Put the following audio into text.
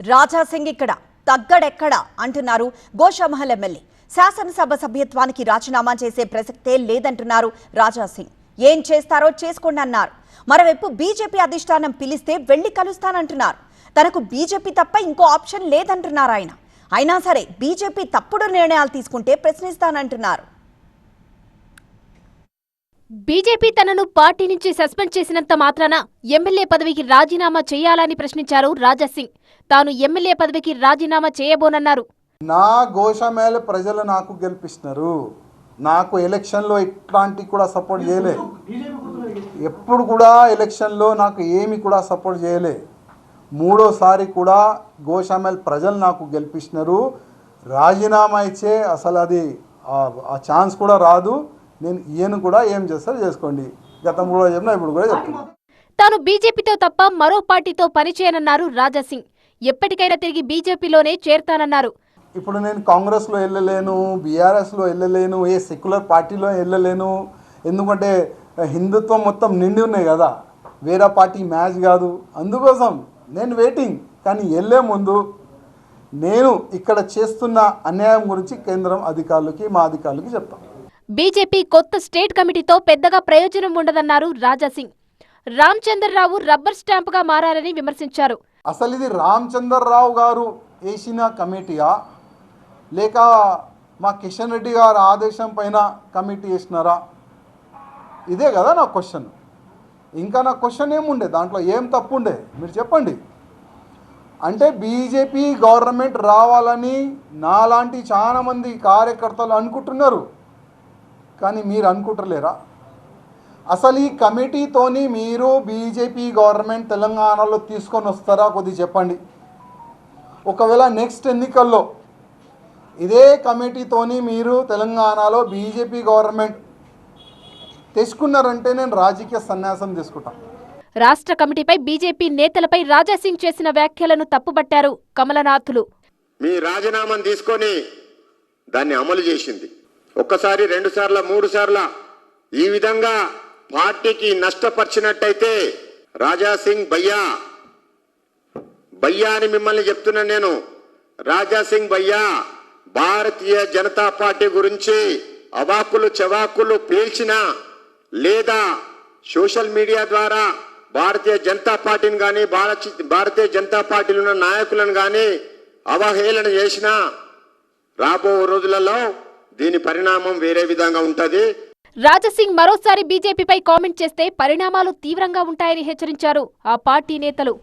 రాజాసింగ్ ఇక్కడ తగ్గడెక్కడ అంటున్నారు గోషామహల్ ఎమ్మెల్యే. శాసనసభ సభ్యత్వానికి రాజీనామా చేసే ప్రసక్తే లేదంటున్నారు రాజాసింగ్. ఏం చేస్తారో చేసుకోండి అన్నారు. మరోవైపు బీజేపీ అధిష్టానం పిలిస్తే వెళ్లి కలుస్తానంటున్నారు. తనకు బీజేపీ తప్ప ఇంకో ఆప్షన్ లేదంటున్నారు ఆయన. అయినా సరే బీజేపీ తప్పుడు నిర్ణయాలు తీసుకుంటే ప్రశ్నిస్తానంటున్నారు. బీజేపీ తనను పార్టీ నుంచి సస్పెండ్ చేసినంత మాత్రాన ఎమ్మెల్యే పదవికి రాజీనామా చేయాలని ప్రశ్నించారు రాజాసింగ్. తాను ఎమ్మెల్యే పదవికి రాజీనామా చేయబోనన్నారు. నా గోషామహల్ ప్రజలు నాకు గెలిపిస్తున్నారు. నాకు ఎలక్షన్లో ఇట్లాంటి కూడా సపోర్ట్ చేయలే. ఎప్పుడు కూడా ఎలక్షన్లో నాకు ఏమి కూడా సపోర్ట్ చేయలే. మూడోసారి కూడా గోషామహల్ ప్రజలు నాకు గెలిపిస్తున్నారు. రాజీనామా ఇచ్చే అసలు అది ఆ ఛాన్స్ కూడా రాదు. నేను ఈయన కూడా ఏం చేస్తారో చేసుకోండి. గతంలో కూడా చెప్పినా ఇప్పుడు కూడా చెప్తున్నా. తాను బీజేపీతో తప్ప మరో పార్టీతో పనిచేయనన్నారు రాజాసింగ్. ఎప్పటికైనా తిరిగి బీజేపీలోనే చేరతానన్నారు. ఇప్పుడు నేను కాంగ్రెస్లో వెళ్ళలేను, బీఆర్ఎస్లో వెళ్ళలేను, ఏ సెక్యులర్ పార్టీలో వెళ్ళలేను. ఎందుకంటే హిందుత్వం మొత్తం నిండి ఉన్నాయి కదా, వేరే పార్టీ మ్యాచ్ కాదు. అందుకోసం నేను వెయిటింగ్. కానీ వెళ్ళే ముందు నేను ఇక్కడ చేస్తున్న అన్యాయం గురించి కేంద్రం అధికారులకి, మా అధికారులకి చెప్తాను. బీజేపీ కొత్త స్టేట్ కమిటీతో పెద్దగా ప్రయోజనం ఉండదన్నారు రాజాసింగ్. రామచంద్రరావు రబ్బర్ స్టాంపుగా మారారని విమర్శించారు. అసలు ఇది రామచంద్రరావు గారు వేసిన కమిటీయా లేక మా కిషన్ రెడ్డి గారు ఆదేశం పైన కమిటీ వేసినారా? ఇదే కదా నా క్వశ్చన్. ఇంకా నా క్వశ్చన్ ఏముండే, దాంట్లో ఏం తప్పు ఉండే మీరు చెప్పండి. అంటే బీజేపీ గవర్నమెంట్ రావాలని నాలాంటి చాలామంది కార్యకర్తలు అనుకుంటున్నారు. కానీ మీరు అనుకుంటలేరా? అసలు ఈ కమిటీతోని మీరు బీజేపీ గవర్నమెంట్ తెలంగాణలో తీసుకొని వస్తారా? కొద్దిగా చెప్పండి. ఒకవేళ నెక్స్ట్ ఎన్నికల్లో ఇదే కమిటీతోని మీరు తెలంగాణలో బీజేపీ గవర్నమెంట్ తెచ్చుకున్నారంటే నేను రాజకీయ సన్యాసం తీసుకుంటాను. రాష్ట్ర కమిటీపై బీజేపీ నేతలపై రాజాసింగ్ చేసిన వ్యాఖ్యలను తప్పుబట్టారు కమలనాథులు. మీ రాజీనామాను తీసుకొని దాన్ని అమలు చేసింది. ఒక్కసారి, రెండు సార్ల, మూడు సార్ల ఈ విధంగా పార్టీకి నష్టపరిచినట్టయితే రాజాసింగ్ భయ్యా అని మిమ్మల్ని చెప్తున్నాను నేను. రాజాసింగ్ భయ్యా భారతీయ జనతా పార్టీ గురించి అవాకులు చవాకులు పేల్చినా లేదా సోషల్ మీడియా ద్వారా భారతీయ జనతా పార్టీని కానీ భారతీయ జనతా పార్టీలో ఉన్న నాయకులను కానీ అవహేళన చేసినా రాబో రోజులలో దీని పరిణామం వేరే విధంగా ఉంటది. రాజాసింగ్ మరోసారి బీజేపీపై కామెంట్ చేస్తే పరిణామాలు తీవ్రంగా ఉంటాయని హెచ్చరించారు ఆ పార్టీ నేతలు.